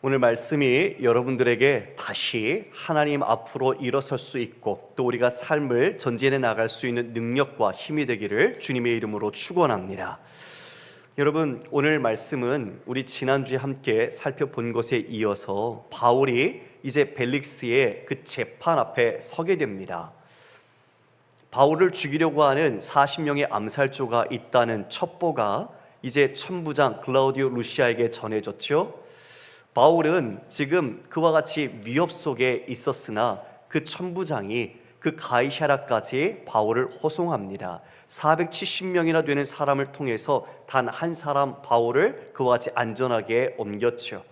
오늘 말씀이 여러분들에게 다시 하나님 앞으로 일어설 수 있고 또 우리가 삶을 전진해 나갈 수 있는 능력과 힘이 되기를 주님의 이름으로 축원합니다. 여러분, 오늘 말씀은 우리 지난주에 함께 살펴본 것에 이어서 바울이 이제 벨릭스의 그 재판 앞에 서게 됩니다. 바울을 죽이려고 하는 40명의 암살조가 있다는 첩보가 이제 천부장 클라우디오 루시아에게 전해졌죠. 바울은 지금 그와 같이 위협 속에 있었으나 그 천부장이 그 가이사랴까지 바울을 호송합니다. 470명이나 되는 사람을 통해서 단 한 사람 바울을 그와 같이 안전하게 옮겼죠.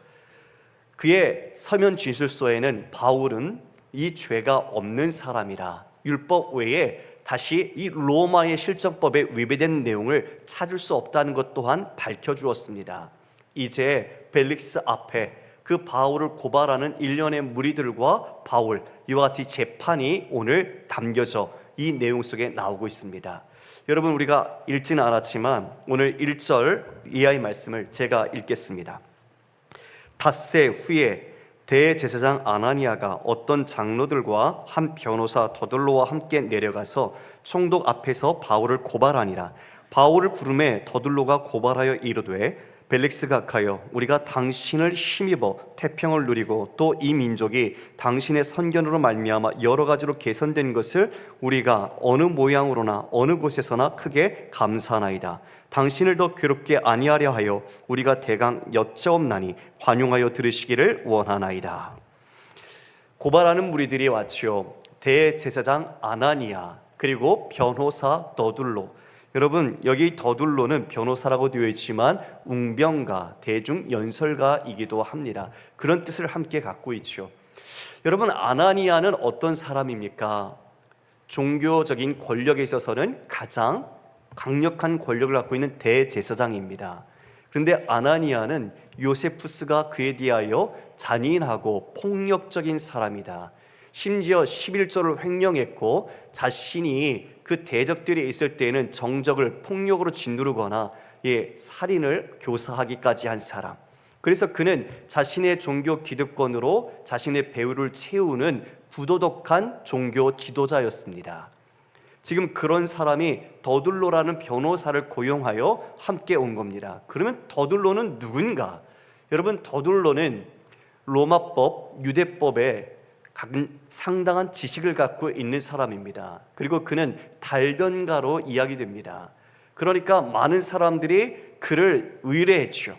그의 서면 진술서에는 바울은 이 죄가 없는 사람이라 율법 외에 다시 이 로마의 실정법에 위배된 내용을 찾을 수 없다는 것 또한 밝혀주었습니다. 이제 벨릭스 앞에 그 바울을 고발하는 일련의 무리들과 바울, 이와 같이 재판이 오늘 담겨져 이 내용 속에 나오고 있습니다. 여러분, 우리가 읽지는 않았지만 오늘 1절 이하의 말씀을 제가 읽겠습니다. 닷새 후에 대제사장 아나니아가 어떤 장로들과 한 변호사 더둘로와 함께 내려가서 총독 앞에서 바울을 고발하니라. 바울을 부르매 더둘로가 고발하여 이르되 벨릭스 각하여, 우리가 당신을 힘입어 태평을 누리고 또 이 민족이 당신의 선견으로 말미암아 여러 가지로 개선된 것을 우리가 어느 모양으로나 어느 곳에서나 크게 감사하나이다. 당신을 더 괴롭게 아니하려 하여 우리가 대강 여짜옵나니 관용하여 들으시기를 원하나이다. 고발하는 무리들이 왔지요. 대제사장 아나니아, 그리고 변호사 더둘로. 여러분, 여기 더둘로는 변호사라고 되어 있지만 웅병가, 대중연설가이기도 합니다. 그런 뜻을 함께 갖고 있죠. 여러분, 아나니아는 어떤 사람입니까? 종교적인 권력에 있어서는 가장 강력한 권력을 갖고 있는 대제사장입니다. 그런데 아나니아는 요세푸스가 그에 대하여 잔인하고 폭력적인 사람이다. 심지어 11조를 횡령했고 자신이 그 대적들이 있을 때에는 정적을 폭력으로 짓누르거나 살인을 교사하기까지 한 사람. 그래서 그는 자신의 종교 기득권으로 자신의 배후를 채우는 부도덕한 종교 지도자였습니다. 지금 그런 사람이 더둘로라는 변호사를 고용하여 함께 온 겁니다. 그러면 더둘로는 누군가? 여러분, 더둘로는 로마법, 유대법에 상당한 지식을 갖고 있는 사람입니다. 그리고 그는 달변가로 이야기됩니다. 그러니까 많은 사람들이 그를 의뢰했죠.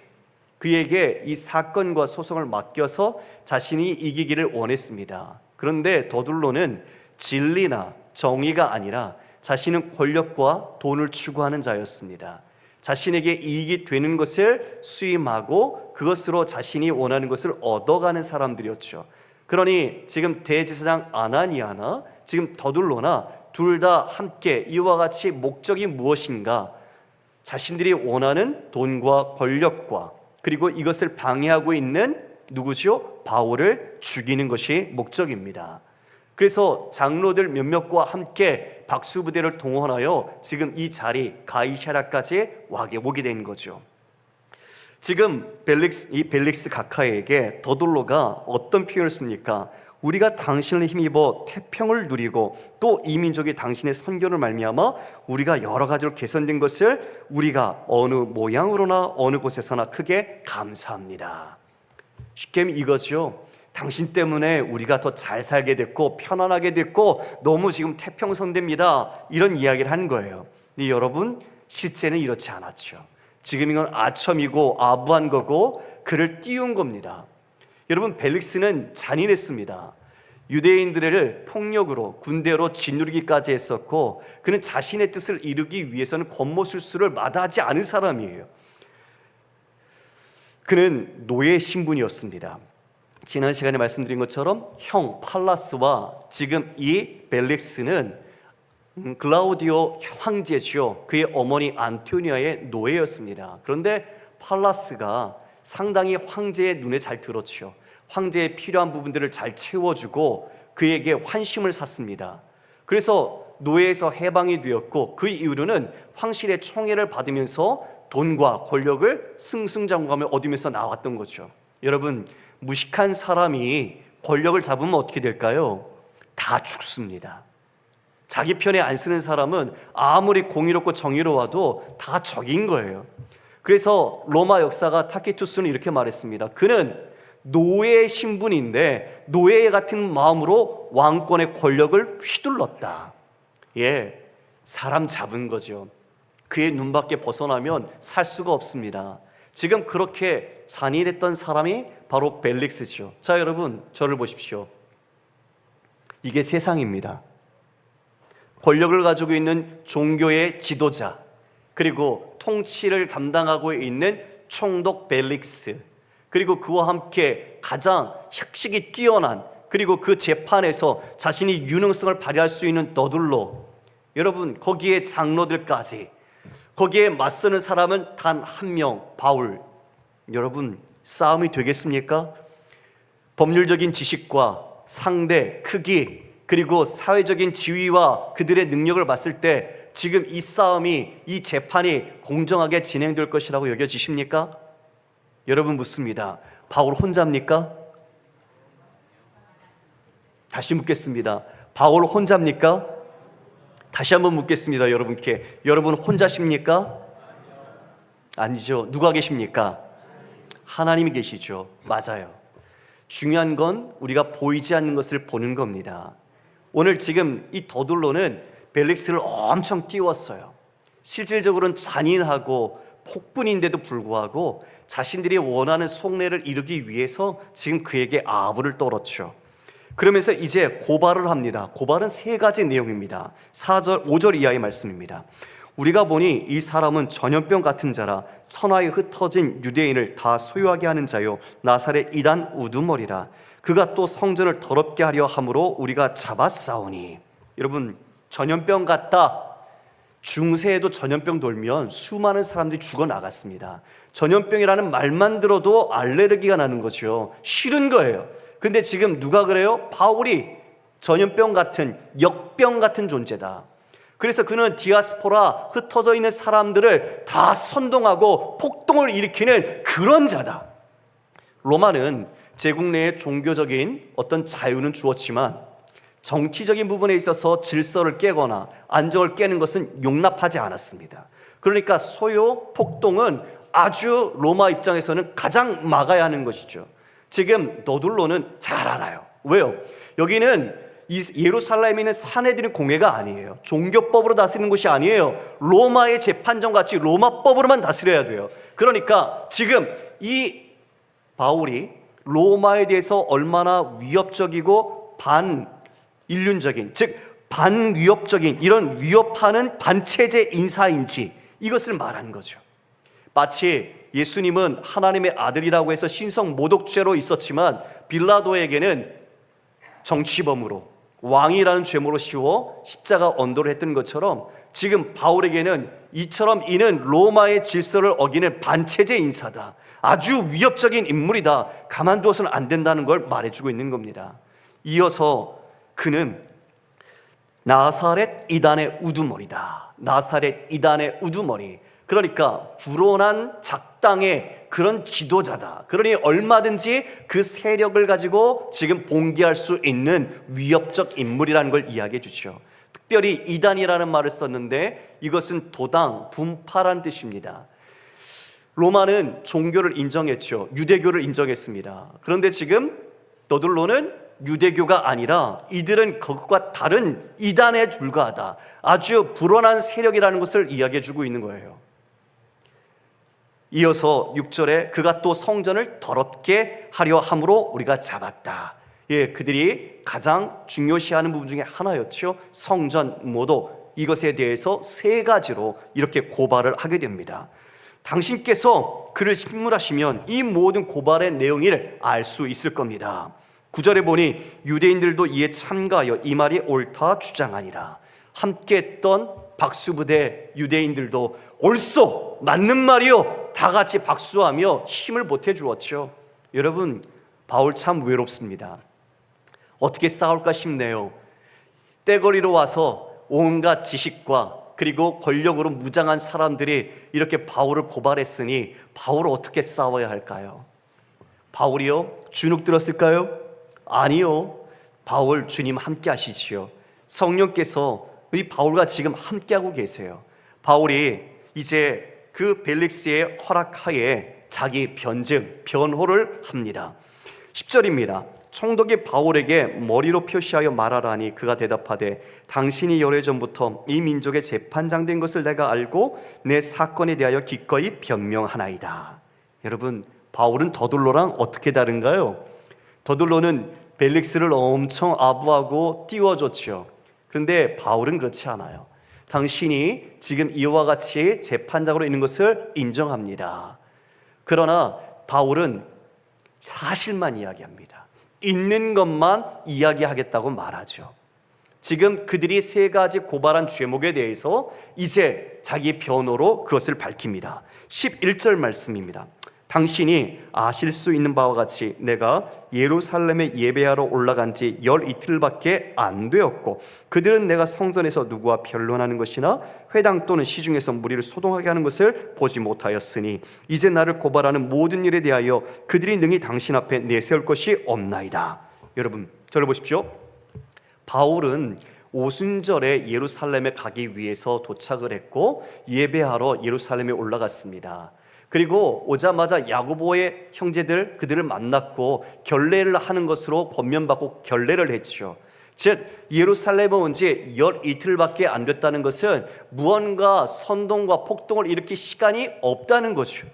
그에게 이 사건과 소송을 맡겨서 자신이 이기기를 원했습니다. 그런데 더둘로는 진리나 정의가 아니라 자신은 권력과 돈을 추구하는 자였습니다. 자신에게 이익이 되는 것을 수임하고 그것으로 자신이 원하는 것을 얻어가는 사람들이었죠. 그러니 지금 대제사장 아나니아나 지금 더둘로나 둘 다 함께 이와 같이 목적이 무엇인가? 자신들이 원하는 돈과 권력과 그리고 이것을 방해하고 있는 누구죠? 바울을 죽이는 것이 목적입니다. 그래서 장로들 몇몇과 함께 박수부대를 동원하여 지금 이 자리 가이사랴까지 오게 된 거죠. 지금 벨릭스 각하에게 더둘로가 어떤 표현을 씁니까? 우리가 당신을 힘입어 태평을 누리고 또 이 민족이 당신의 선견을 말미암아 우리가 여러 가지로 개선된 것을 우리가 어느 모양으로나 어느 곳에서나 크게 감사합니다. 쉽게 이거죠. 당신 때문에 우리가 더 잘 살게 됐고 편안하게 됐고 너무 지금 태평성대입니다. 이런 이야기를 하는 거예요. 근데 여러분, 실제는 이렇지 않았죠. 지금 이건 아첨이고 아부한 거고 그를 띄운 겁니다. 여러분, 벨릭스는 잔인했습니다. 유대인들을 폭력으로 군대로 짓누르기까지 했었고 그는 자신의 뜻을 이루기 위해서는 권모술수를 마다하지 않은 사람이에요. 그는 노예 신분이었습니다. 지난 시간에 말씀드린 것처럼 형 팔라스와 지금 이 벨릭스는 클라우디오 황제죠. 그의 어머니 안토니아의 노예였습니다. 그런데 팔라스가 상당히 황제의 눈에 잘 들었죠. 황제의 필요한 부분들을 잘 채워주고 그에게 환심을 샀습니다. 그래서 노예에서 해방이 되었고 그 이후로는 황실의 총애를 받으면서 돈과 권력을 승승장구하며 얻으면서 나왔던 거죠. 여러분, 무식한 사람이 권력을 잡으면 어떻게 될까요? 다 죽습니다. 자기 편에 안 쓰는 사람은 아무리 공의롭고 정의로워도 다 적인 거예요. 그래서 로마 역사가 타키투스는 이렇게 말했습니다. 그는 노예 신분인데 노예 같은 마음으로 왕권의 권력을 휘둘렀다. 예, 사람 잡은 거죠. 그의 눈밖에 벗어나면 살 수가 없습니다. 지금 그렇게 잔인했던 사람이 바로 벨릭스죠. 자, 여러분, 저를 보십시오. 이게 세상입니다. 권력을 가지고 있는 종교의 지도자, 그리고 통치를 담당하고 있는 총독 벨릭스, 그리고 그와 함께 가장 혁식이 뛰어난, 그리고 그 재판에서 자신이 유능성을 발휘할 수 있는 너둘로, 여러분, 거기에 장로들까지, 거기에 맞서는 사람은 단 한 명, 바울. 여러분, 싸움이 되겠습니까? 법률적인 지식과 상대, 크기, 그리고 사회적인 지위와 그들의 능력을 봤을 때 지금 이 싸움이, 이 재판이 공정하게 진행될 것이라고 여겨지십니까? 여러분, 묻습니다. 바울 혼자입니까? 다시 묻겠습니다. 바울 혼자입니까? 다시 한번 묻겠습니다. 여러분께. 여러분 혼자십니까? 아니죠. 누가 계십니까? 하나님이 계시죠. 맞아요. 중요한 건 우리가 보이지 않는 것을 보는 겁니다. 오늘 지금 이 더둘로는 벨릭스를 엄청 띄웠어요. 실질적으로는 잔인하고 폭군인데도 불구하고 자신들이 원하는 속내를 이루기 위해서 지금 그에게 아부를 떨었죠. 그러면서 이제 고발을 합니다. 고발은 세 가지 내용입니다. 4절, 5절 이하의 말씀입니다. 우리가 보니 이 사람은 전염병 같은 자라 천하에 흩어진 유대인을 다 소유하게 하는 자요 나사렛 이단 우두머리라. 그가 또 성전을 더럽게 하려 함으로 우리가 잡았사오니. 여러분, 전염병 같다. 중세에도 전염병 돌면 수많은 사람들이 죽어나갔습니다. 전염병이라는 말만 들어도 알레르기가 나는 거죠. 싫은 거예요. 근데 지금 누가 그래요? 바울이 전염병 같은, 역병 같은 존재다. 그래서 그는 디아스포라, 흩어져 있는 사람들을 다 선동하고 폭동을 일으키는 그런 자다. 로마는 제국 내에 종교적인 어떤 자유는 주었지만 정치적인 부분에 있어서 질서를 깨거나 안정을 깨는 것은 용납하지 않았습니다. 그러니까 소요, 폭동은 아주 로마 입장에서는 가장 막아야 하는 것이죠. 지금 너둘로는 잘 알아요. 왜요? 여기는 예루살렘에 있는 사내들의 공회가 아니에요. 종교법으로 다스리는 것이 아니에요. 로마의 재판정 같이 로마법으로만 다스려야 돼요. 그러니까 지금 이 바울이 로마에 대해서 얼마나 위협적이고 반인륜적인, 즉 반위협적인, 이런 위협하는 반체제 인사인지 이것을 말하는 거죠. 마치 예수님은 하나님의 아들이라고 해서 신성 모독죄로 있었지만 빌라도에게는 정치범으로, 왕이라는 죄물로 씌워 십자가 언도를 했던 것처럼 지금 바울에게는 이처럼 이는 로마의 질서를 어기는 반체제 인사다, 아주 위협적인 인물이다, 가만두어서는 안 된다는 걸 말해주고 있는 겁니다. 이어서 그는 나사렛 이단의 우두머리다. 나사렛 이단의 우두머리, 그러니까 불온한 작당의 그런 지도자다. 그러니 얼마든지 그 세력을 가지고 지금 봉기할 수 있는 위협적 인물이라는 걸 이야기해 주죠. 특별히 이단이라는 말을 썼는데 이것은 도당, 분파란 뜻입니다. 로마는 종교를 인정했죠. 유대교를 인정했습니다. 그런데 지금 너둘로는 유대교가 아니라 이들은 그것과 다른 이단에 불과하다, 아주 불온한 세력이라는 것을 이야기해 주고 있는 거예요. 이어서 6절에 그가 또 성전을 더럽게 하려 함으로 우리가 잡았다. 예, 그들이 가장 중요시하는 부분 중에 하나였죠. 성전 모독, 이것에 대해서 세 가지로 이렇게 고발을 하게 됩니다. 당신께서 그를 식물하시면 이 모든 고발의 내용을 알 수 있을 겁니다. 9절에 보니 유대인들도 이에 참가하여 이 말이 옳다 주장하니라. 함께 했던 박수부대 유대인들도 옳소, 맞는 말이요, 다 같이 박수하며 힘을 보태 주었죠. 여러분, 바울 참 외롭습니다. 어떻게 싸울까 싶네요. 떼거리로 와서 온갖 지식과 그리고 권력으로 무장한 사람들이 이렇게 바울을 고발했으니 바울을 어떻게 싸워야 할까요? 바울이요? 주눅 들었을까요? 아니요. 바울 주님 함께 하시지요. 성령께서 이 바울과 지금 함께하고 계세요. 바울이 이제 그 벨릭스의 허락하에 자기 변호를 합니다. 10절입니다. 총독이 바울에게 머리로 표시하여 말하라니 그가 대답하되 당신이 열애전부터 이 민족의 재판장 된 것을 내가 알고 내 사건에 대하여 기꺼이 변명하나이다. 여러분, 바울은 더둘로랑 어떻게 다른가요? 더둘로는 벨릭스를 엄청 아부하고 띄워줬죠. 그런데 바울은 그렇지 않아요. 당신이 지금 이와 같이 재판장으로 있는 것을 인정합니다. 그러나 바울은 사실만 이야기합니다. 있는 것만 이야기하겠다고 말하죠. 지금 그들이 세 가지 고발한 죄목에 대해서 이제 자기 변호로 그것을 밝힙니다. 11절 말씀입니다. 당신이 아실 수 있는 바와 같이 내가 예루살렘에 예배하러 올라간 지 열이틀밖에 안 되었고 그들은 내가 성전에서 누구와 변론하는 것이나 회당 또는 시중에서 무리를 소동하게 하는 것을 보지 못하였으니 이제 나를 고발하는 모든 일에 대하여 그들이 능히 당신 앞에 내세울 것이 없나이다. 여러분, 저를 보십시오. 바울은 오순절에 예루살렘에 가기 위해서 도착을 했고 예배하러 예루살렘에 올라갔습니다. 그리고 오자마자 야고보의 형제들 그들을 만났고 결례를 하는 것으로 권면받고 결례를 했죠. 즉 예루살렘에 온 지 열이틀밖에 안 됐다는 것은 무언가 선동과 폭동을 일으킬 시간이 없다는 거죠.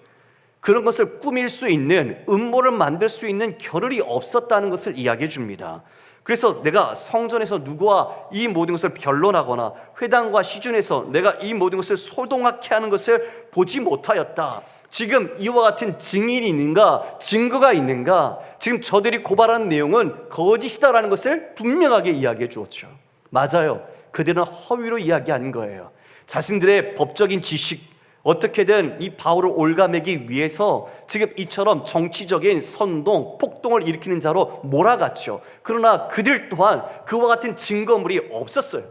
그런 것을 꾸밀 수 있는, 음모를 만들 수 있는 겨를이 없었다는 것을 이야기해 줍니다. 그래서 내가 성전에서 누구와 이 모든 것을 변론하거나 회당과 시중에서 내가 이 모든 것을 소동하게 하는 것을 보지 못하였다. 지금 이와 같은 증인이 있는가, 증거가 있는가, 지금 저들이 고발하는 내용은 거짓이다라는 것을 분명하게 이야기해 주었죠. 맞아요. 그들은 허위로 이야기하는 거예요. 자신들의 법적인 지식, 어떻게든 이 바울을 올가매기 위해서 지금 이처럼 정치적인 선동, 폭동을 일으키는 자로 몰아갔죠. 그러나 그들 또한 그와 같은 증거물이 없었어요.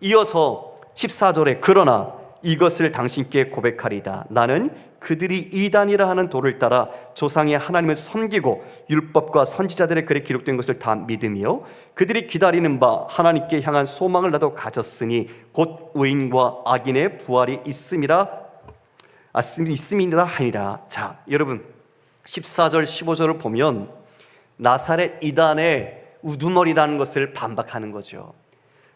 이어서 14절에 그러나 이것을 당신께 고백하리다. 나는 그들이 이단이라 하는 도를 따라 조상의 하나님을 섬기고 율법과 선지자들의 글에 기록된 것을 다 믿으며 그들이 기다리는 바 하나님께 향한 소망을 나도 가졌으니 곧 의인과 악인의 부활이 있음이라 하니라. 자, 여러분 14절 15절을 보면 나사렛 이단의 우두머리라는 것을 반박하는 거죠.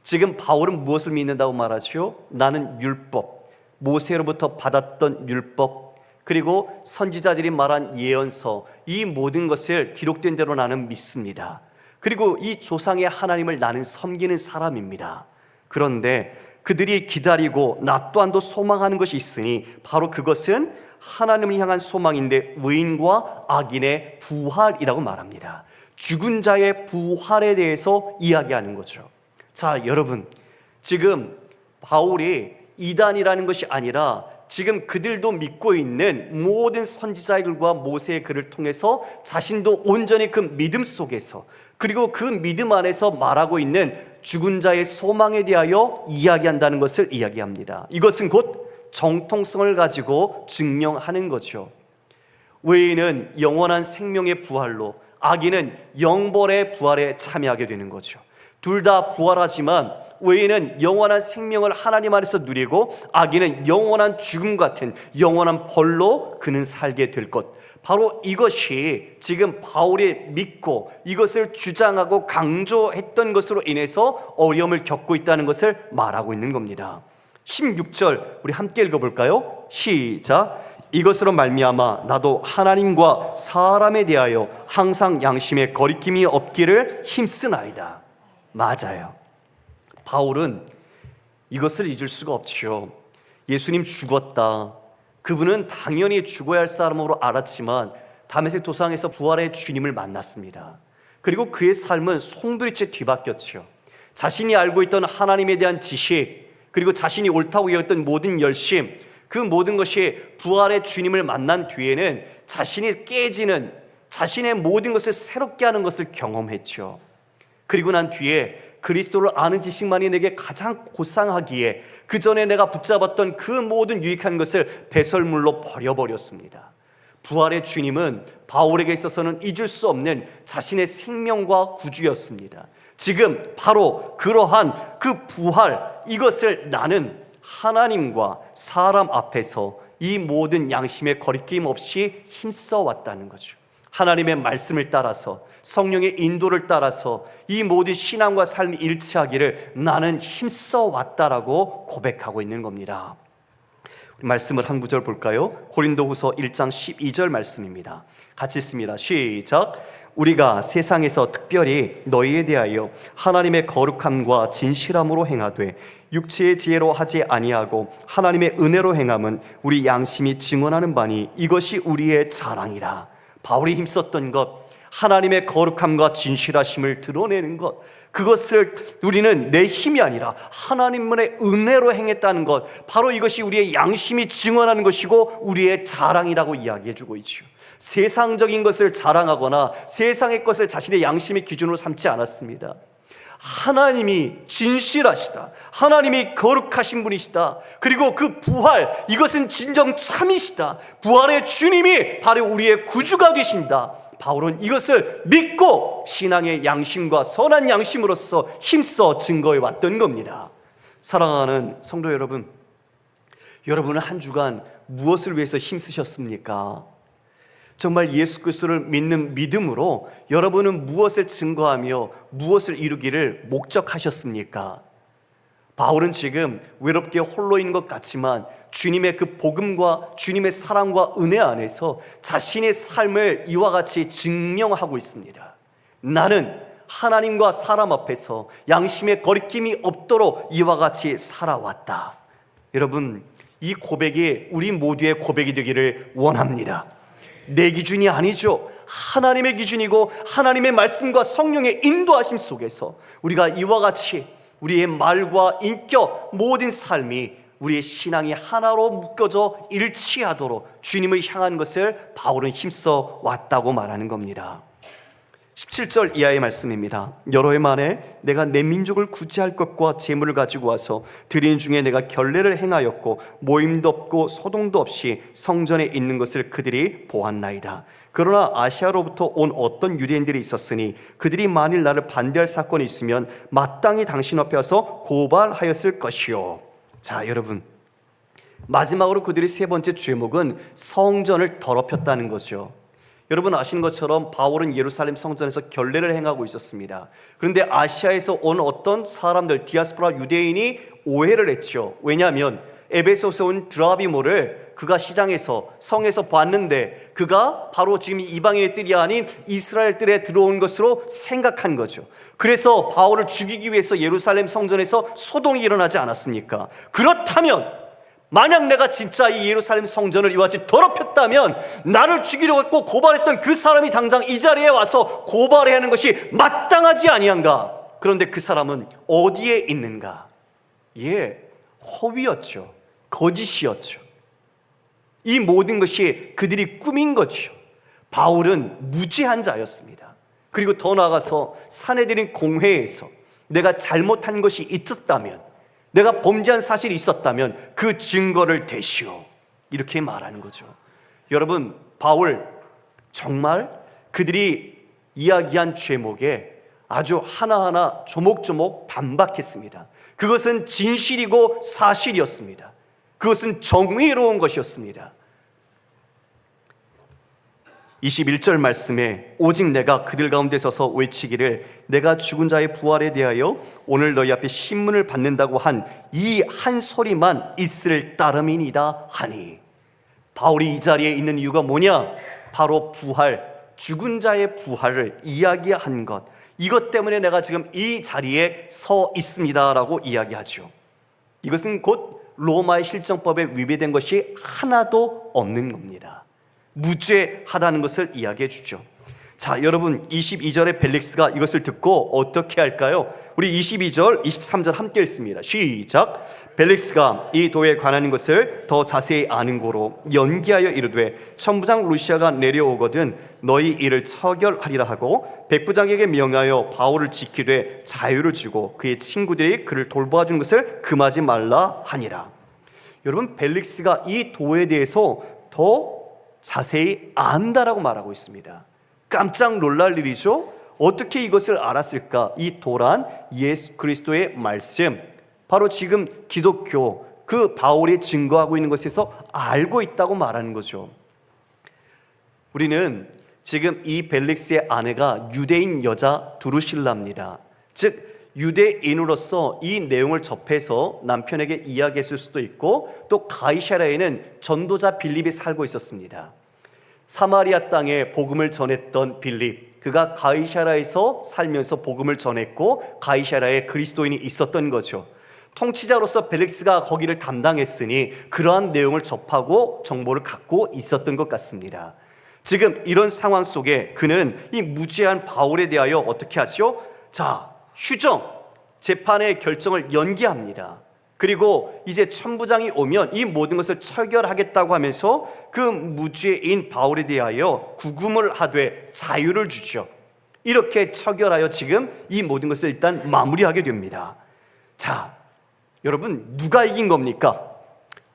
지금 바울은 무엇을 믿는다고 말하죠? 나는 율법, 모세로부터 받았던 율법, 그리고 선지자들이 말한 예언서, 이 모든 것을 기록된 대로 나는 믿습니다. 그리고 이 조상의 하나님을 나는 섬기는 사람입니다. 그런데 그들이 기다리고 나 또한도 소망하는 것이 있으니 바로 그것은 하나님을 향한 소망인데 의인과 악인의 부활이라고 말합니다. 죽은 자의 부활에 대해서 이야기하는 거죠. 자, 여러분, 지금 바울이 이단이라는 것이 아니라 지금 그들도 믿고 있는 모든 선지자의 글과 모세의 글을 통해서 자신도 온전히 그 믿음 속에서 그리고 그 믿음 안에서 말하고 있는 죽은 자의 소망에 대하여 이야기한다는 것을 이야기합니다. 이것은 곧 정통성을 가지고 증명하는 거죠. 의인은 영원한 생명의 부활로, 악인은 영벌의 부활에 참여하게 되는 거죠. 둘 다 부활하지만 의인은 영원한 생명을 하나님 안에서 누리고 악인은 영원한 죽음 같은 영원한 벌로 그는 살게 될 것, 바로 이것이 지금 바울이 믿고 이것을 주장하고 강조했던 것으로 인해서 어려움을 겪고 있다는 것을 말하고 있는 겁니다. 16절 우리 함께 읽어볼까요? 시작. 이것으로 말미암아 나도 하나님과 사람에 대하여 항상 양심에 거리낌이 없기를 힘쓰나이다. 맞아요. 바울은 이것을 잊을 수가 없지요. 예수님 죽었다. 그분은 당연히 죽어야 할 사람으로 알았지만 다메섹 도상에서 부활의 주님을 만났습니다. 그리고 그의 삶은 송두리째 뒤바뀌었지요. 자신이 알고 있던 하나님에 대한 지식, 그리고 자신이 옳다고 여겼던 모든 열심, 그 모든 것이 부활의 주님을 만난 뒤에는 자신이 깨지는, 자신의 모든 것을 새롭게 하는 것을 경험했죠. 그리고 난 뒤에 그리스도를 아는 지식만이 내게 가장 고상하기에 그 전에 내가 붙잡았던 그 모든 유익한 것을 배설물로 버려버렸습니다. 부활의 주님은 바울에게 있어서는 잊을 수 없는 자신의 생명과 구주였습니다. 지금 바로 그러한 그 부활, 이것을 나는 하나님과 사람 앞에서 이 모든 양심의 거리낌 없이 힘써 왔다는 거죠. 하나님의 말씀을 따라서, 성령의 인도를 따라서 이 모든 신앙과 삶이 일치하기를 나는 힘써 왔다라고 고백하고 있는 겁니다. 말씀을 한 구절 볼까요? 고린도후서 1장 12절 말씀입니다. 같이 읽습니다. 시작. 우리가 세상에서 특별히 너희에 대하여 하나님의 거룩함과 진실함으로 행하되 육체의 지혜로 하지 아니하고 하나님의 은혜로 행함은 우리 양심이 증언하는 바니 이것이 우리의 자랑이라. 바울이 힘썼던 것, 하나님의 거룩함과 진실하심을 드러내는 것, 그것을 우리는 내 힘이 아니라 하나님의 은혜로 행했다는 것, 바로 이것이 우리의 양심이 증언하는 것이고 우리의 자랑이라고 이야기해주고 있죠. 세상적인 것을 자랑하거나 세상의 것을 자신의 양심의 기준으로 삼지 않았습니다. 하나님이 진실하시다, 하나님이 거룩하신 분이시다, 그리고 그 부활, 이것은 진정 참이시다, 부활의 주님이 바로 우리의 구주가 되신다. 바울은 이것을 믿고 신앙의 양심과 선한 양심으로서 힘써 증거해 왔던 겁니다. 사랑하는 성도 여러분, 여러분은 한 주간 무엇을 위해서 힘쓰셨습니까? 정말 예수 그리스도를 믿는 믿음으로 여러분은 무엇을 증거하며 무엇을 이루기를 목적하셨습니까? 바울은 지금 외롭게 홀로 있는 것 같지만 주님의 그 복음과 주님의 사랑과 은혜 안에서 자신의 삶을 이와 같이 증명하고 있습니다. 나는 하나님과 사람 앞에서 양심의 거리낌이 없도록 이와 같이 살아왔다. 여러분, 이 고백이 우리 모두의 고백이 되기를 원합니다. 내 기준이 아니죠. 하나님의 기준이고 하나님의 말씀과 성령의 인도하심 속에서 우리가 이와 같이 우리의 말과 인격, 모든 삶이 우리의 신앙이 하나로 묶여져 일치하도록 주님을 향한 것을 바울은 힘써 왔다고 말하는 겁니다. 17절 이하의 말씀입니다. 여러 해 만에 내가 내 민족을 구제할 것과 재물을 가지고 와서 드리는 중에 내가 결례를 행하였고 모임도 없고 소동도 없이 성전에 있는 것을 그들이 보았나이다. 그러나 아시아로부터 온 어떤 유대인들이 있었으니 그들이 만일 나를 반대할 사건이 있으면 마땅히 당신 앞에 와서 고발하였을 것이요. 자, 여러분, 마지막으로 그들의 세 번째 죄목은 성전을 더럽혔다는 거죠. 여러분 아시는 것처럼 바울은 예루살렘 성전에서 결례를 행하고 있었습니다. 그런데 아시아에서 온 어떤 사람들, 디아스포라 유대인이 오해를 했죠. 왜냐하면 에베소에서 온 드라비모를 그가 시장에서 성에서 봤는데 그가 바로 지금 이방인의 뜰이 아닌 이스라엘 뜰에 들어온 것으로 생각한 거죠. 그래서 바울을 죽이기 위해서 예루살렘 성전에서 소동이 일어나지 않았습니까? 그렇다면 만약 내가 진짜 이 예루살렘 성전을 이와 같이 더럽혔다면 나를 죽이려고 했고 고발했던 그 사람이 당장 이 자리에 와서 고발해야 하는 것이 마땅하지 아니한가? 그런데 그 사람은 어디에 있는가? 허위였죠. 거짓이었죠. 이 모든 것이 그들이 꾸민 거죠. 바울은 무죄한 자였습니다. 그리고 더 나아가서 사내들인 공회에서 내가 잘못한 것이 있었다면, 내가 범죄한 사실이 있었다면 그 증거를 대시오, 이렇게 말하는 거죠. 여러분, 바울 정말 그들이 이야기한 죄목에 아주 하나하나 조목조목 반박했습니다. 그것은 진실이고 사실이었습니다. 그것은 정의로운 것이었습니다. 21절 말씀에 오직 내가 그들 가운데 서서 외치기를 내가 죽은 자의 부활에 대하여 오늘 너희 앞에 신문을 받는다고 한 이 한 소리만 있을 따름이니이다 하니, 바울이 이 자리에 있는 이유가 뭐냐? 바로 부활, 죽은 자의 부활을 이야기한 것, 이것 때문에 내가 지금 이 자리에 서 있습니다 라고 이야기하죠. 이것은 곧 로마의 실정법에 위배된 것이 하나도 없는 겁니다. 무죄하다는 것을 이야기해 주죠. 자, 여러분, 22절의 벨릭스가 이것을 듣고 어떻게 할까요? 우리 22절, 23절 함께 읽습니다. 시작. 벨릭스가 이 도에 관한 것을 더 자세히 아는 고로 연기하여 이르되 천부장 루시아가 내려오거든 너희 이를 처결하리라 하고 백부장에게 명하여 바울을 지키되 자유를 주고 그의 친구들이 그를 돌보아 주는 것을 금하지 말라 하니라. 여러분, 벨릭스가 이 도에 대해서 더 자세히 안다라고 말하고 있습니다. 깜짝 놀랄 일이죠. 어떻게 이것을 알았을까? 이 도란 예수 그리스도의 말씀, 바로 지금 기독교 그 바울이 증거하고 있는 것에서 알고 있다고 말하는 거죠. 우리는 지금 이 벨릭스의 아내가 유대인 여자 두루실라입니다. 즉 유대인으로서 이 내용을 접해서 남편에게 이야기했을 수도 있고, 또 가이사랴에는 전도자 빌립이 살고 있었습니다. 사마리아 땅에 복음을 전했던 빌립, 그가 가이사랴에서 살면서 복음을 전했고 가이사랴에 그리스도인이 있었던 거죠. 통치자로서 벨릭스가 거기를 담당했으니 그러한 내용을 접하고 정보를 갖고 있었던 것 같습니다. 지금 이런 상황 속에 그는 이 무죄한 바울에 대하여 어떻게 하죠? 휴정, 재판의 결정을 연기합니다. 그리고 이제 천부장이 오면 이 모든 것을 처결하겠다고 하면서 그 무죄인 바울에 대하여 구금을 하되 자유를 주죠. 이렇게 처결하여 지금 이 모든 것을 일단 마무리하게 됩니다. 여러분, 누가 이긴 겁니까?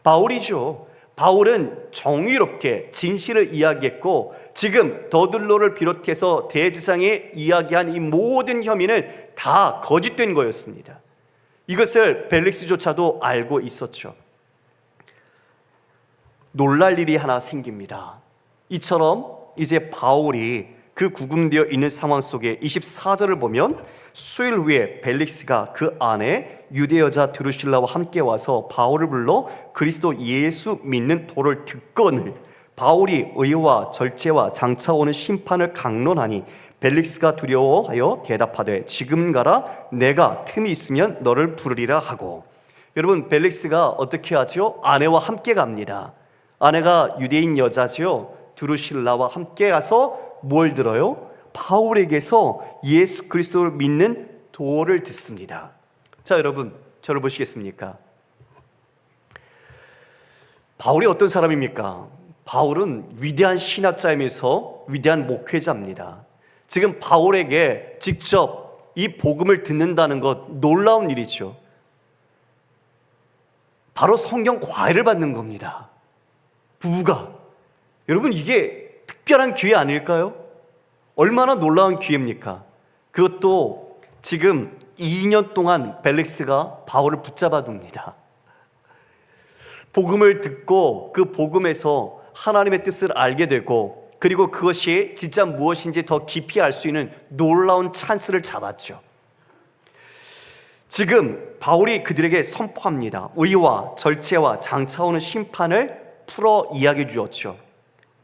바울이죠. 바울은 정의롭게 진실을 이야기했고 지금 더둘로를 비롯해서 대제사장이 이야기한 이 모든 혐의는 다 거짓된 거였습니다. 이것을 벨릭스조차도 알고 있었죠. 놀랄 일이 하나 생깁니다. 이처럼 이제 바울이 그 구금되어 있는 상황 속에 24절을 보면 수일 후에 벨릭스가 그 아내 유대 여자 드루실라와 함께 와서 바울을 불러 그리스도 예수 믿는 도를 듣거늘 바울이 의와 절제와 장차 오는 심판을 강론하니 벨릭스가 두려워하여 대답하되 지금 가라 내가 틈이 있으면 너를 부르리라 하고. 여러분, 벨릭스가 어떻게 하죠? 아내와 함께 갑니다. 아내가 유대인 여자죠. 드루실라와 함께 가서 뭘 들어요? 바울에게서 예수 그리스도를 믿는 도를 듣습니다. 여러분, 저를 보시겠습니까? 바울이 어떤 사람입니까? 바울은 위대한 신학자이면서 위대한 목회자입니다. 지금 바울에게 직접 이 복음을 듣는다는 것 놀라운 일이죠. 바로 성경 과외를 받는 겁니다. 부부가. 여러분, 이게 특별한 기회 아닐까요? 얼마나 놀라운 기회입니까? 그것도 지금 2년 동안 벨릭스가 바울을 붙잡아 둡니다. 복음을 듣고 그 복음에서 하나님의 뜻을 알게 되고, 그리고 그것이 진짜 무엇인지 더 깊이 알 수 있는 놀라운 찬스를 잡았죠. 지금 바울이 그들에게 선포합니다. 의와 절제와 장차 오는 심판을 풀어 이야기해 주었죠.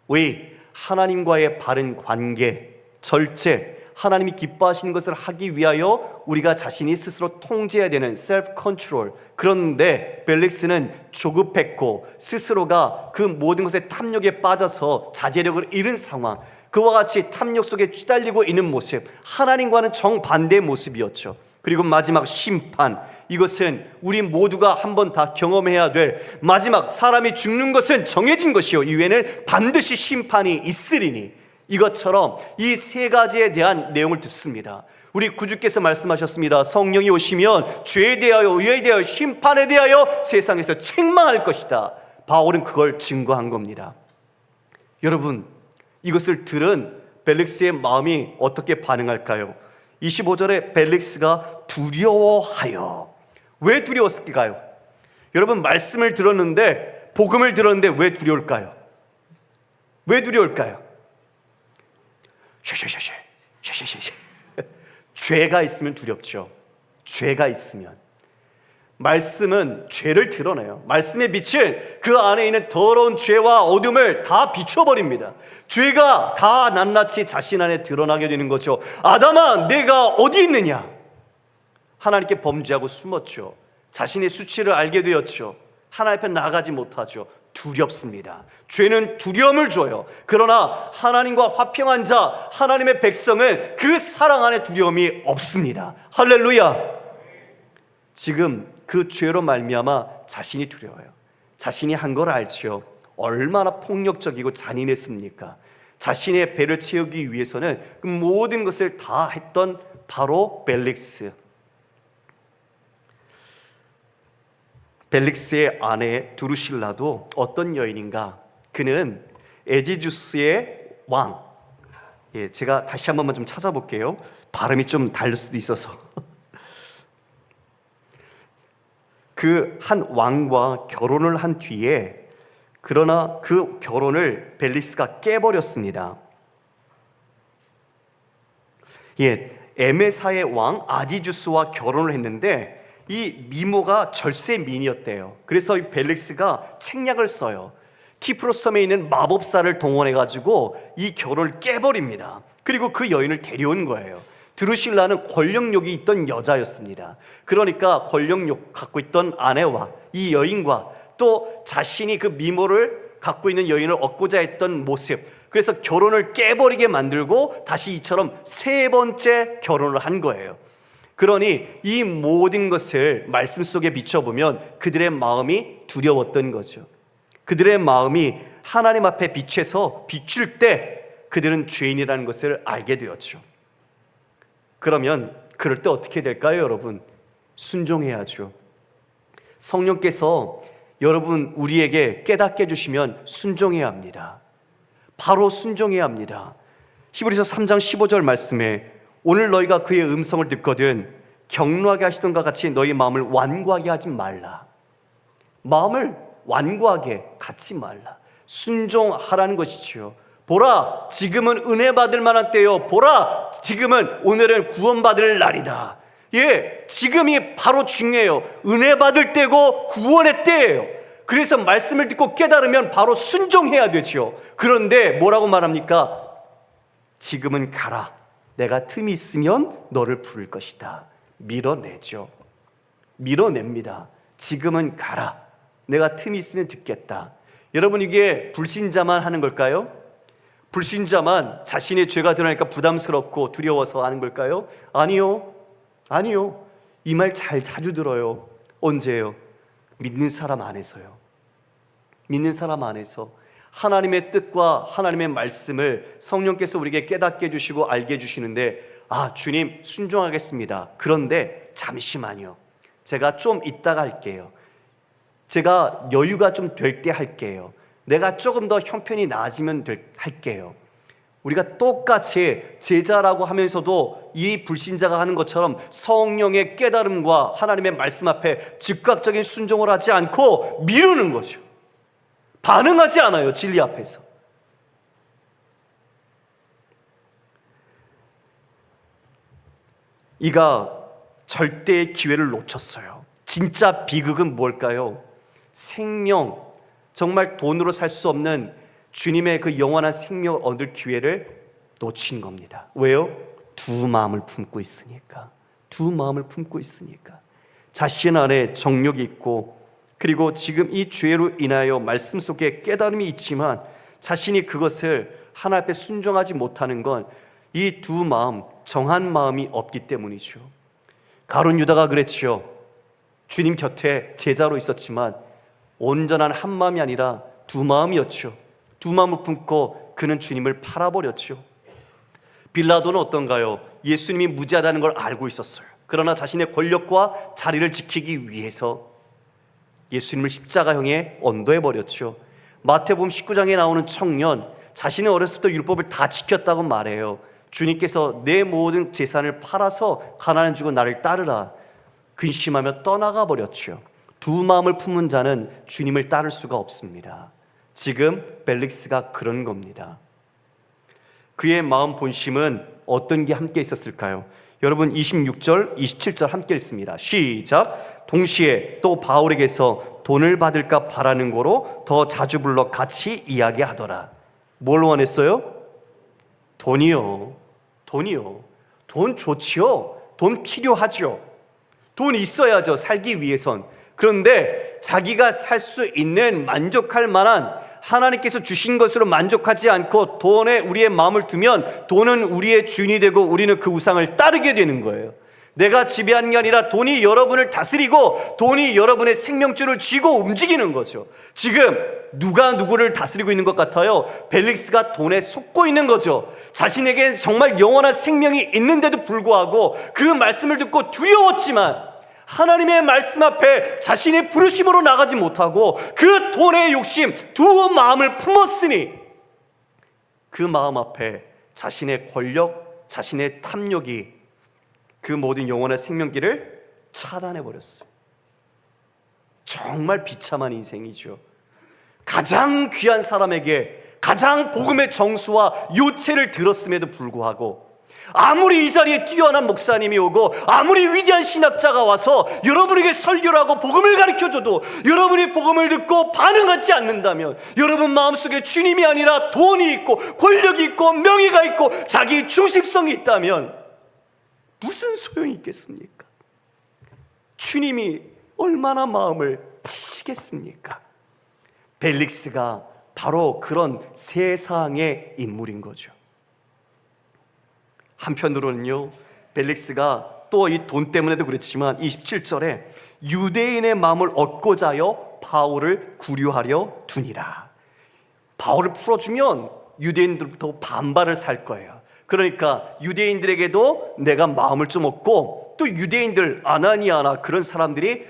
의, 하나님과의 바른 관계, 절제, 하나님이 기뻐하시는 것을 하기 위하여 우리가 자신이 스스로 통제해야 되는 셀프 컨트롤. 그런데 벨릭스는 조급했고 스스로가 그 모든 것에 탐욕에 빠져서 자제력을 잃은 상황, 그와 같이 탐욕 속에 찌달리고 있는 모습, 하나님과는 정반대의 모습이었죠. 그리고 마지막 심판, 이것은 우리 모두가 한번 다 경험해야 될 마지막, 사람이 죽는 것은 정해진 것이요 이후에는 반드시 심판이 있으리니, 이것처럼 이 세 가지에 대한 내용을 듣습니다. 우리 구주께서 말씀하셨습니다. 성령이 오시면 죄에 대하여, 의에 대하여, 심판에 대하여 세상에서 책망할 것이다. 바울은 그걸 증거한 겁니다. 여러분, 이것을 들은 벨릭스의 마음이 어떻게 반응할까요? 25절에 벨릭스가 두려워하여. 왜 두려웠을까요? 여러분, 말씀을 들었는데, 복음을 들었는데 왜 두려울까요? 왜 두려울까요? 죄가 있으면 두렵죠. 죄가 있으면. 말씀은 죄를 드러내요. 말씀의 빛은 그 안에 있는 더러운 죄와 어둠을 다 비춰버립니다. 죄가 다 낱낱이 자신 안에 드러나게 되는 거죠. 아담아, 내가 어디 있느냐? 하나님께 범죄하고 숨었죠. 자신의 수치를 알게 되었죠. 하나님 앞에 나가지 못하죠. 두렵습니다. 죄는 두려움을 줘요. 그러나 하나님과 화평한 자, 하나님의 백성은 그 사랑 안에 두려움이 없습니다. 할렐루야. 지금 그 죄로 말미암아 자신이 두려워요. 자신이 한 걸 알지요. 얼마나 폭력적이고 잔인했습니까? 자신의 배를 채우기 위해서는 그 모든 것을 다 했던 바로 벨릭스의 아내 두루실라도 어떤 여인인가? 그는 에지주스의 왕. 제가 다시 한 번만 좀 찾아볼게요. 발음이 좀 다를 수도 있어서. 그 한 왕과 결혼을 한 뒤에, 그러나 그 결혼을 벨릭스가 깨버렸습니다. 에메사의 왕 아지주스와 결혼을 했는데 이 미모가 절세미인이었대요. 그래서 이 벨릭스가 책략을 써요. 키프로스 섬에 있는 마법사를 동원해가지고 이 결혼을 깨버립니다. 그리고 그 여인을 데려온 거예요. 드루실라는 권력욕이 있던 여자였습니다. 그러니까 권력욕 갖고 있던 아내와 이 여인과 또 자신이 그 미모를 갖고 있는 여인을 얻고자 했던 모습, 그래서 결혼을 깨버리게 만들고 다시 이처럼 세 번째 결혼을 한 거예요. 그러니 이 모든 것을 말씀 속에 비춰보면 그들의 마음이 두려웠던 거죠. 그들의 마음이 하나님 앞에 비춰서 비출 때 그들은 죄인이라는 것을 알게 되었죠. 그러면 그럴 때 어떻게 될까요, 여러분? 순종해야죠. 성령께서 여러분 우리에게 깨닫게 해주시면 순종해야 합니다. 바로 순종해야 합니다. 히브리서 3장 15절 말씀에 오늘 너희가 그의 음성을 듣거든 격노하게 하시던 것 같이 너희 마음을 완고하게 하지 말라. 마음을 완고하게 갖지 말라. 순종하라는 것이지요. 보라, 지금은 은혜 받을 만한 때요. 보라, 지금은 오늘은 구원받을 날이다. 지금이 바로 중요해요. 은혜 받을 때고 구원의 때예요. 그래서 말씀을 듣고 깨달으면 바로 순종해야 되죠. 그런데 뭐라고 말합니까? 지금은 가라. 내가 틈이 있으면 너를 부를 것이다. 밀어내죠. 밀어냅니다. 지금은 가라. 내가 틈이 있으면 듣겠다. 여러분, 이게 불신자만 하는 걸까요? 불신자만 자신의 죄가 드러나니까 부담스럽고 두려워서 하는 걸까요? 아니요. 이 말 자주 들어요. 언제요? 믿는 사람 안에서요. 믿는 사람 안에서 하나님의 뜻과 하나님의 말씀을 성령께서 우리에게 깨닫게 해주시고 알게 해주시는데, 주님 순종하겠습니다. 그런데 잠시만요. 제가 좀 이따가 할게요. 제가 여유가 좀 될 때 할게요. 내가 조금 더 형편이 나아지면 할게요. 우리가 똑같이 제자라고 하면서도 이 불신자가 하는 것처럼 성령의 깨달음과 하나님의 말씀 앞에 즉각적인 순종을 하지 않고 미루는 거죠. 반응하지 않아요, 진리 앞에서. 이가 절대의 기회를 놓쳤어요. 진짜 비극은 뭘까요? 생명, 정말 돈으로 살 수 없는 주님의 그 영원한 생명을 얻을 기회를 놓친 겁니다. 왜요? 두 마음을 품고 있으니까. 자신 안에 정욕이 있고, 그리고 지금 이 죄로 인하여 말씀 속에 깨달음이 있지만 자신이 그것을 하나님 앞에 순종하지 못하는 건 이 두 마음, 정한 마음이 없기 때문이죠. 가룟 유다가 그랬지요. 주님 곁에 제자로 있었지만 온전한 한 마음이 아니라 두 마음이었죠. 두 마음을 품고 그는 주님을 팔아버렸죠. 빌라도는 어떤가요? 예수님이 무죄하다는 걸 알고 있었어요. 그러나 자신의 권력과 자리를 지키기 위해서 예수님을 십자가형에 언도해버렸죠. 마태복음 19장에 나오는 청년, 자신의 어렸을 때 율법을 다 지켰다고 말해요. 주님께서 내 모든 재산을 팔아서 가난한 주고 나를 따르라 근심하며 떠나가 버렸죠. 두 마음을 품은 자는 주님을 따를 수가 없습니다. 지금 벨릭스가 그런 겁니다. 그의 마음 본심은 어떤 게 함께 있었을까요? 여러분 26절, 27절 함께 읽습니다. 시작. 동시에 또 바울에게서 돈을 받을까 바라는 거로 더 자주 불러 같이 이야기하더라. 뭘 원했어요? 돈이요. 돈 좋지요. 돈 필요하죠. 돈 있어야죠, 살기 위해선. 그런데 자기가 살 수 있는 만족할 만한 하나님께서 주신 것으로 만족하지 않고 돈에 우리의 마음을 두면 돈은 우리의 주인이 되고 우리는 그 우상을 따르게 되는 거예요. 내가 지배하는 게 아니라 돈이 여러분을 다스리고 돈이 여러분의 생명줄을 쥐고 움직이는 거죠. 지금 누가 누구를 다스리고 있는 것 같아요? 벨릭스가 돈에 속고 있는 거죠. 자신에게 정말 영원한 생명이 있는데도 불구하고 그 말씀을 듣고 두려웠지만 하나님의 말씀 앞에 자신의 부르심으로 나가지 못하고 그 돈의 욕심 두 마음을 품었으니 그 마음 앞에 자신의 권력, 자신의 탐욕이 그 모든 영원한 생명길을 차단해버렸어요. 정말 비참한 인생이죠. 가장 귀한 사람에게 가장 복음의 정수와 요체를 들었음에도 불구하고 아무리 이 자리에 뛰어난 목사님이 오고 아무리 위대한 신학자가 와서 여러분에게 설교를 하고 복음을 가르쳐줘도 여러분이 복음을 듣고 반응하지 않는다면 여러분 마음속에 주님이 아니라 돈이 있고 권력이 있고 명예가 있고 자기 중심성이 있다면 무슨 소용이 있겠습니까? 주님이 얼마나 마음을 치시겠습니까? 벨릭스가 바로 그런 세상의 인물인 거죠. 한편으로는요, 벨릭스가 또 이 돈 때문에도 그렇지만 27절에 유대인의 마음을 얻고자 하여 바울을 구류하려 두니라. 바울을 풀어주면 유대인들부터 반발을 살 거예요. 그러니까 유대인들에게도 내가 마음을 좀 얻고 또 유대인들 아나니아나 그런 사람들이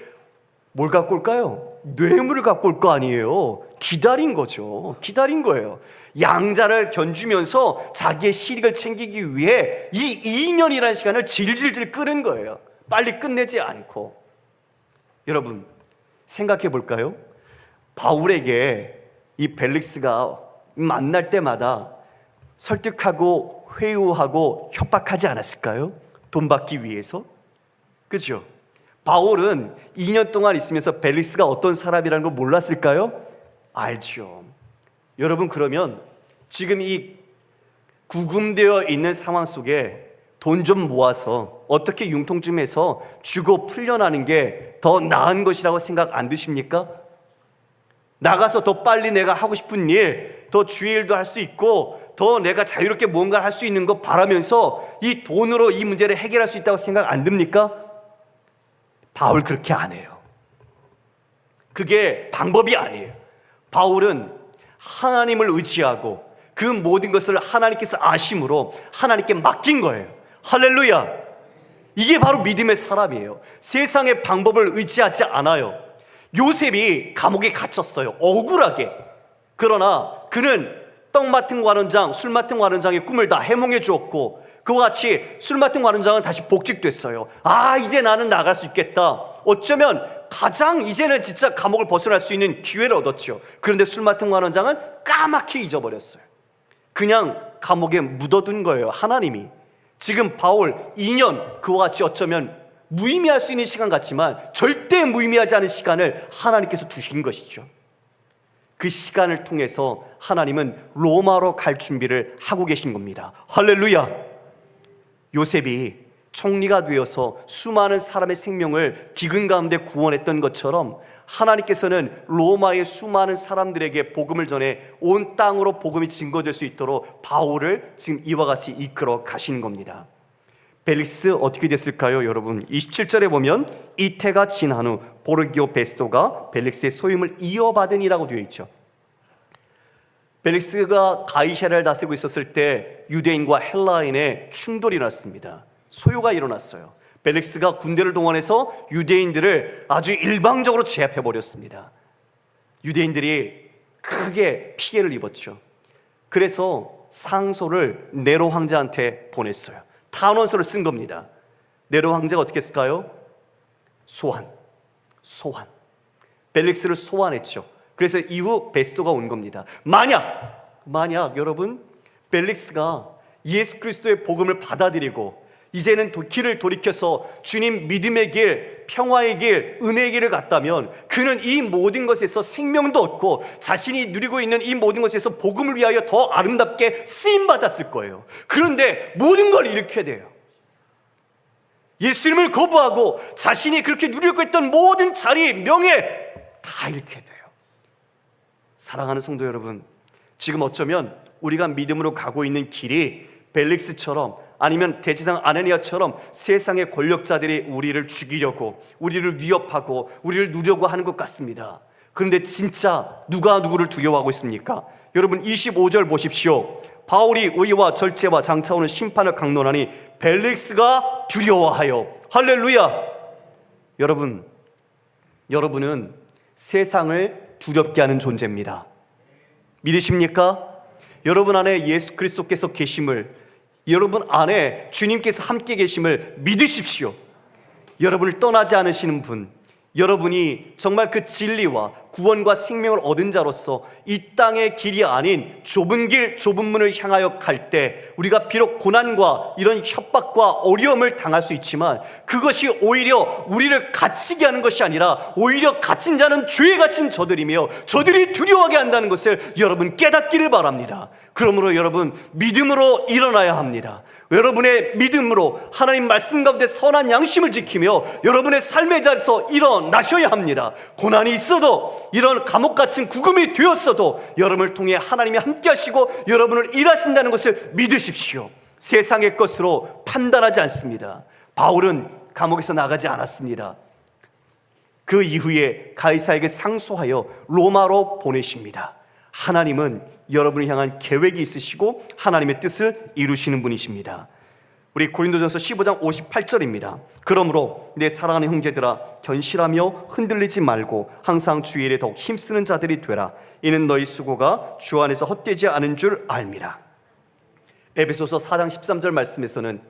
뭘 갖고 올까요? 뇌물을 갖고 올 거 아니에요. 기다린 거죠. 기다린 거예요. 양자를 견주면서 자기의 실익을 챙기기 위해 이 2년이라는 시간을 질질질 끄는 거예요. 빨리 끝내지 않고. 여러분 생각해 볼까요? 바울에게 이 벨릭스가 만날 때마다 설득하고 회유하고 협박하지 않았을까요? 돈 받기 위해서? 그죠? 바울은 2년 동안 있으면서 벨릭스가 어떤 사람이라는 걸 몰랐을까요? 알죠. 여러분 그러면 지금 이 구금되어 있는 상황 속에 돈 좀 모아서 어떻게 융통 좀 해서 주고 풀려나는 게 더 나은 것이라고 생각 안 드십니까? 나가서 더 빨리 내가 하고 싶은 일, 더 주의 일도 할 수 있고 더 내가 자유롭게 뭔가 할 수 있는 거 바라면서 이 돈으로 이 문제를 해결할 수 있다고 생각 안 듭니까? 바울 그렇게 안 해요. 그게 방법이 아니에요. 바울은 하나님을 의지하고 그 모든 것을 하나님께서 아심으로 하나님께 맡긴 거예요. 할렐루야. 이게 바로 믿음의 사람이에요. 세상의 방법을 의지하지 않아요. 요셉이 감옥에 갇혔어요. 억울하게. 그러나 그는 떡 맡은 관원장, 술 맡은 관원장의 꿈을 다 해몽해 주었고 그와 같이 술 맡은 관원장은 다시 복직됐어요. 아, 이제 나는 나갈 수 있겠다. 어쩌면 가장 이제는 진짜 감옥을 벗어날 수 있는 기회를 얻었죠. 그런데 술 맡은 관원장은 까맣게 잊어버렸어요. 그냥 감옥에 묻어둔 거예요. 하나님이. 지금 바울 2년 그와 같이 어쩌면 무의미할 수 있는 시간 같지만 절대 무의미하지 않은 시간을 하나님께서 두신 것이죠. 그 시간을 통해서 하나님은 로마로 갈 준비를 하고 계신 겁니다. 할렐루야. 요셉이 총리가 되어서 수많은 사람의 생명을 기근 가운데 구원했던 것처럼 하나님께서는 로마의 수많은 사람들에게 복음을 전해 온 땅으로 복음이 증거될 수 있도록 바울을 지금 이와 같이 이끌어 가시는 겁니다. 벨릭스 어떻게 됐을까요, 여러분? 27절에 보면 이태가 지난 후 보르기오 베스토가 벨릭스의 소임을 이어받으니라고 되어 있죠. 벨릭스가 가이사랴를 다스리고 있었을 때 유대인과 헬라인의 충돌이 났습니다. 소요가 일어났어요. 벨릭스가 군대를 동원해서 유대인들을 아주 일방적으로 제압해버렸습니다. 유대인들이 크게 피해를 입었죠. 그래서 상소를 네로 황제한테 보냈어요. 탄원서를 쓴 겁니다. 네로 황제가 어떻게 했을까요? 소환. 벨릭스를 소환했죠. 그래서 이후 베스토가 온 겁니다. 만약 여러분 벨릭스가 예수 그리스도의 복음을 받아들이고 이제는 길을 돌이켜서 주님 믿음의 길, 평화의 길, 은혜의 길을 갔다면 그는 이 모든 것에서 생명도 얻고 자신이 누리고 있는 이 모든 것에서 복음을 위하여 더 아름답게 쓰임받았을 거예요. 그런데 모든 걸 잃게 돼요. 예수님을 거부하고 자신이 그렇게 누리고 있던 모든 자리, 명예 다 잃게 돼요. 사랑하는 성도 여러분, 지금 어쩌면 우리가 믿음으로 가고 있는 길이 벨릭스처럼 아니면 대제사장 아나니아처럼 세상의 권력자들이 우리를 죽이려고, 우리를 위협하고 우리를 누려고 하는 것 같습니다. 그런데 진짜 누가 누구를 두려워하고 있습니까? 여러분 25절 보십시오. 바울이 의와 절제와 장차오는 심판을 강론하니 벨릭스가 두려워하여. 할렐루야. 여러분은 세상을 두렵게 하는 존재입니다. 믿으십니까? 여러분 안에 예수 그리스도께서 계심을, 여러분 안에 주님께서 함께 계심을 믿으십시오. 여러분을 떠나지 않으시는 분, 여러분이 정말 그 진리와 구원과 생명을 얻은 자로서 이 땅의 길이 아닌 좁은 길, 좁은 문을 향하여 갈 때 우리가 비록 고난과 이런 협박과 어려움을 당할 수 있지만 그것이 오히려 우리를 갇히게 하는 것이 아니라 오히려 갇힌 자는 죄에 갇힌 저들이며 저들이 두려워하게 한다는 것을 여러분 깨닫기를 바랍니다. 그러므로 여러분 믿음으로 일어나야 합니다. 여러분의 믿음으로 하나님 말씀 가운데 선한 양심을 지키며 여러분의 삶의 자리에서 일어나셔야 합니다. 고난이 있어도, 이런 감옥 같은 구금이 되었어도 여러분을 통해 하나님이 함께 하시고 여러분을 일하신다는 것을 믿으십시오. 세상의 것으로 판단하지 않습니다. 바울은 감옥에서 나가지 않았습니다. 그 이후에 가이사에게 상소하여 로마로 보내십니다. 하나님은 여러분을 향한 계획이 있으시고 하나님의 뜻을 이루시는 분이십니다. 우리 고린도전서 15장 58절입니다. 그러므로 내 사랑하는 형제들아 견실하며 흔들리지 말고 항상 주의 일에 더욱 힘쓰는 자들이 되라. 이는 너희 수고가 주 안에서 헛되지 않은 줄 알미라. 에베소서 4장 13절 말씀에서는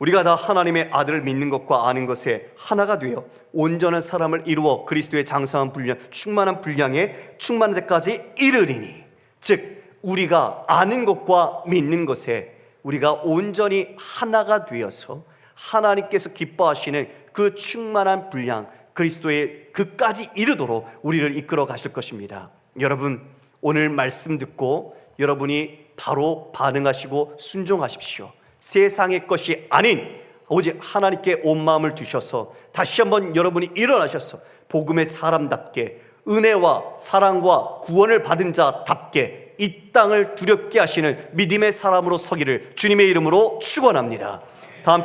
우리가 다 하나님의 아들을 믿는 것과 아는 것에 하나가 되어 온전한 사람을 이루어 그리스도의 장성한 분량, 충만한 분량에 충만한 데까지 이르리니, 즉 우리가 아는 것과 믿는 것에 우리가 온전히 하나가 되어서 하나님께서 기뻐하시는 그 충만한 분량, 그리스도의 그까지 이르도록 우리를 이끌어 가실 것입니다. 여러분 오늘 말씀 듣고 여러분이 바로 반응하시고 순종하십시오. 세상의 것이 아닌 오직 하나님께 온 마음을 두셔서 다시 한번 여러분이 일어나셔서 복음의 사람답게 은혜와 사랑과 구원을 받은 자답게 이 땅을 두렵게 하시는 믿음의 사람으로 서기를 주님의 이름으로 축원합니다. 다 함께